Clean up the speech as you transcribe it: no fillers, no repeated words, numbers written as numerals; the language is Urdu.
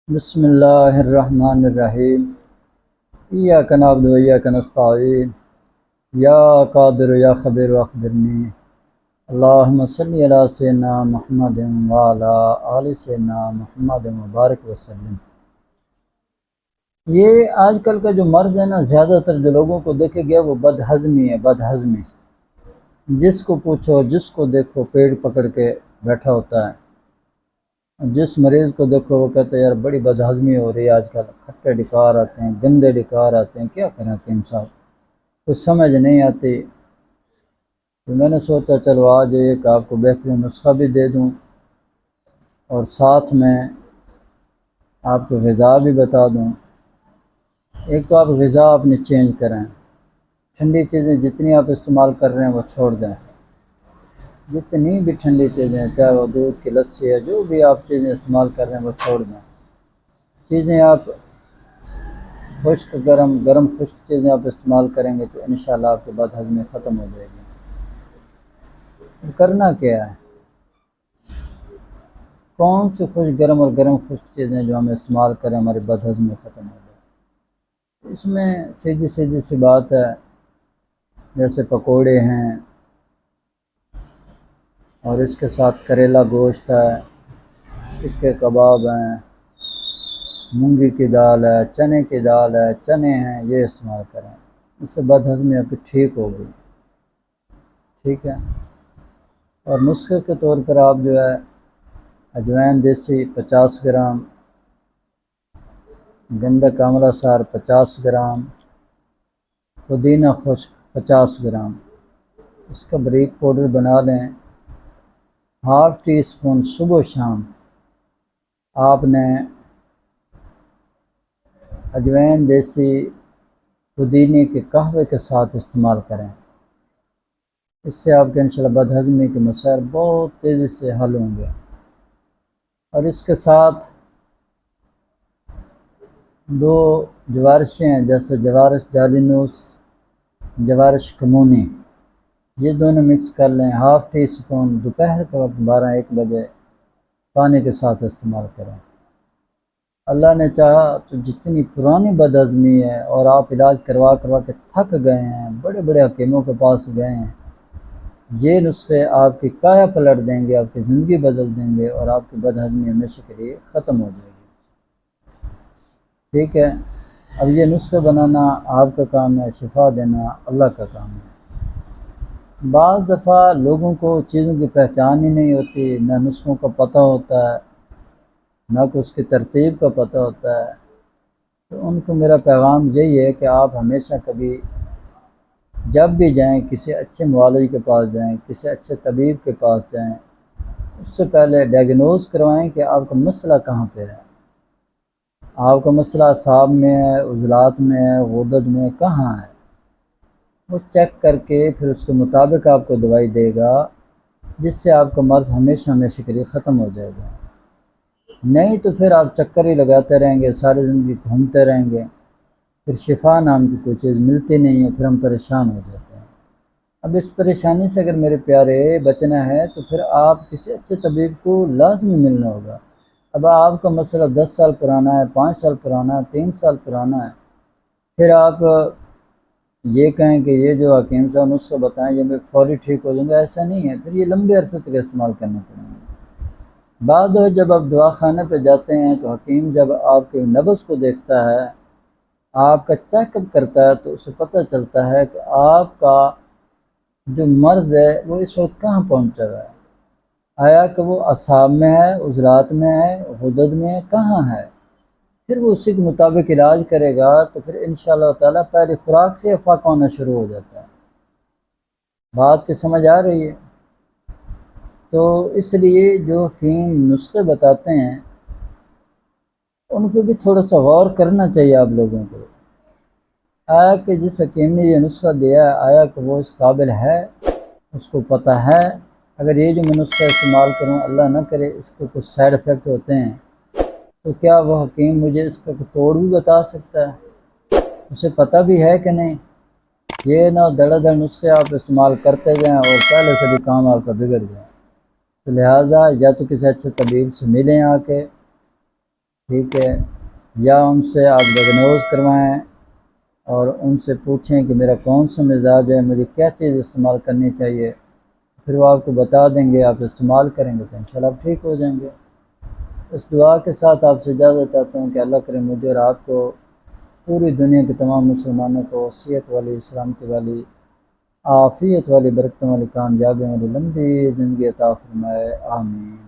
بسم اللہ الرحمن الرحیم ایاک نعبد و ایاک نستعین یا قادر یا خبیر واخبرنی اللہم صلی علی سیدنا محمد وعلی آل سیدنا محمد مبارک وسلم۔ یہ آج کل کا جو مرض ہے نا، زیادہ تر جو لوگوں کو دیکھے گیا وہ بد ہضمی ہے، بد ہضمی۔ جس کو پوچھو، جس کو دیکھو پیٹ پکڑ کے بیٹھا ہوتا ہے۔ جس مریض کو دیکھو وہ کہتا ہے یار بڑی بد ہضمی ہو رہی ہے، آج کل کھٹے ڈکار آتے ہیں، گندے ڈکار آتے ہیں، کیا کریں حکیم صاحب، کچھ سمجھ نہیں آتی۔ تو میں نے سوچا چلو آج ایک آپ کو بہترین نسخہ بھی دے دوں اور ساتھ میں آپ کو غذا بھی بتا دوں۔ ایک تو آپ غذا اپنی چینج کریں، ٹھنڈی چیزیں جتنی آپ استعمال کر رہے ہیں وہ چھوڑ دیں۔ جتنی بھی ٹھنڈی چیزیں، چاہے وہ دودھ کی لسی ہے، جو بھی آپ چیزیں استعمال کر رہے ہیں وہ چھوڑ دیں۔ چیزیں آپ خشک گرم خشک چیزیں آپ استعمال کریں گے تو انشاءاللہ آپ کے بد ہضمی ختم ہو جائے گی۔ کرنا کیا ہے، کون سی گرم خشک چیزیں جو ہم استعمال کریں ہماری بد ہضمی ختم ہو جائے۔ اس میں سیدھی سی بات ہے، جیسے پکوڑے ہیں اور اس کے ساتھ کریلا گوشت ہے، ٹکے کباب ہیں، مونگی کی دال ہے، چنے کی دال ہے، چنے ہیں، یہ استعمال کریں، اس سے بد ہضمی آپ کی ٹھیک ہوگی۔ ٹھیک ہے۔ اور نسخے کے طور پر آپ جو ہے اجوائن دیسی 50 گرام، گندک آملہ سار 50 گرام، پودینہ خشک 50 گرام، اس کا باریک پاؤڈر بنا لیں۔ ½ ٹی اسپون صبح و شام آپ نے اجوائن دیسی پودینے کے قہوے کے ساتھ استعمال کریں، اس سے آپ کے انشاءاللہ بد ہضمی کے مسائل بہت تیزی سے حل ہوں گے۔ اور اس کے ساتھ 2 جوارشیں ہیں، جیسے جوارش جالینوس، جوارش کمونی، یہ دونوں مکس کر لیں۔ ½ ٹی اسپون دوپہر کے وقت 12-1 بجے پانی کے ساتھ استعمال کریں۔ اللہ نے چاہا تو جتنی پرانی بد ہضمی ہے اور آپ علاج کروا کے تھک گئے ہیں، بڑے بڑے حکیموں کے پاس گئے ہیں، یہ نسخے آپ کی کایا پلٹ دیں گے، آپ کی زندگی بدل دیں گے اور آپ کی بد ہضمی ہمیشہ کے لیے ختم ہو جائے گی۔ ٹھیک ہے۔ اب یہ نسخے بنانا آپ کا کام ہے، شفا دینا اللہ کا کام ہے۔ بعض دفعہ لوگوں کو چیزوں کی پہچان ہی نہیں ہوتی، نہ نسخوں کا پتہ ہوتا ہے، نہ کہ اس کی ترتیب کا پتہ ہوتا ہے، تو ان کو میرا پیغام یہی ہے کہ آپ ہمیشہ کبھی جب بھی جائیں کسی اچھے معالج کے پاس جائیں، کسی اچھے طبیب کے پاس جائیں، اس سے پہلے ڈائگنوز کروائیں کہ آپ کا مسئلہ کہاں پہ ہے۔ آپ کا مسئلہ اعصاب میں ہے، عضلات میں ہے، غدد میں، کہاں ہے، وہ چیک کر کے پھر اس کے مطابق آپ کو دوائی دے گا، جس سے آپ کا مرض ہمیشہ کے لیے ختم ہو جائے گا۔ نہیں تو پھر آپ چکر ہی لگاتے رہیں گے، ساری زندگی گھومتے رہیں گے، پھر شفا نام کی کوئی چیز ملتی نہیں ہے، پھر ہم پریشان ہو جاتے ہیں۔ اب اس پریشانی سے اگر میرے پیارے بچنا ہے تو پھر آپ کسی اچھے طبیب کو لازمی ملنا ہوگا۔ اب آپ کا مسئلہ 10 سال پرانا ہے، 5 سال پرانا ہے، 3 سال پرانا ہے، پھر آپ یہ کہیں کہ یہ جو حکیم صاحب نسخے بتائیں یہ میں فوری ٹھیک ہو جاؤں گا، ایسا نہیں ہے، پھر یہ لمبے عرصے تک استعمال کرنا پڑیں گے۔ بعد جب آپ دواخانے پہ جاتے ہیں تو حکیم جب آپ کے نبض کو دیکھتا ہے، آپ کا چیک اپ کرتا ہے، تو اسے پتہ چلتا ہے کہ آپ کا جو مرض ہے وہ اس وقت کہاں پہنچا ہوا ہے، آیا کہ وہ اعصاب میں ہے، عضلات میں ہے، غدد میں ہے، کہاں ہے، پھر وہ اسی کے مطابق علاج کرے گا، تو پھر انشاءاللہ تعالیٰ پہلی خوراک سے افاقہ ہونا شروع ہو جاتا ہے۔ بات کی سمجھ آ رہی ہے؟ تو اس لیے جو حکیم نسخے بتاتے ہیں ان پہ بھی تھوڑا سا غور کرنا چاہیے آپ لوگوں کو۔ آیا کہ جس حکیم نے یہ نسخہ دیا ہے، آیا کہ وہ اس قابل ہے، اس کو پتہ ہے اگر یہ جو میں نسخہ استعمال کروں اللہ نہ کرے اس کے کچھ سائیڈ افیکٹ ہوتے ہیں، تو کیا وہ حکیم مجھے اس کا توڑ بھی بتا سکتا ہے؟ اسے پتہ بھی ہے کہ نہیں؟ یہ نہ دڑ نسخے آپ استعمال کرتے جائیں اور پہلے سے بھی کام آپ کا بگڑ جائے۔ تو لہٰذا یا تو کسی اچھے طبیب سے ملیں آ کے، ٹھیک ہے، یا ان سے آپ ڈائگنوز کروائیں اور ان سے پوچھیں کہ میرا کون سا مزاج ہے، مجھے کیا چیز استعمال کرنی چاہیے، پھر وہ آپ کو بتا دیں گے، آپ استعمال کریں گے تو انشاءاللہ آپ ٹھیک ہو جائیں گے۔ اس دعا کے ساتھ آپ سے اجازت چاہتا ہوں کہ اللہ کرے مجھے اور آپ کو، پوری دنیا کے تمام مسلمانوں کو صحت والی، سلامتی والی، عافیت والی، برکتوں والی، کامیابی والی لمبی زندگی عطا فرمائے، آمین۔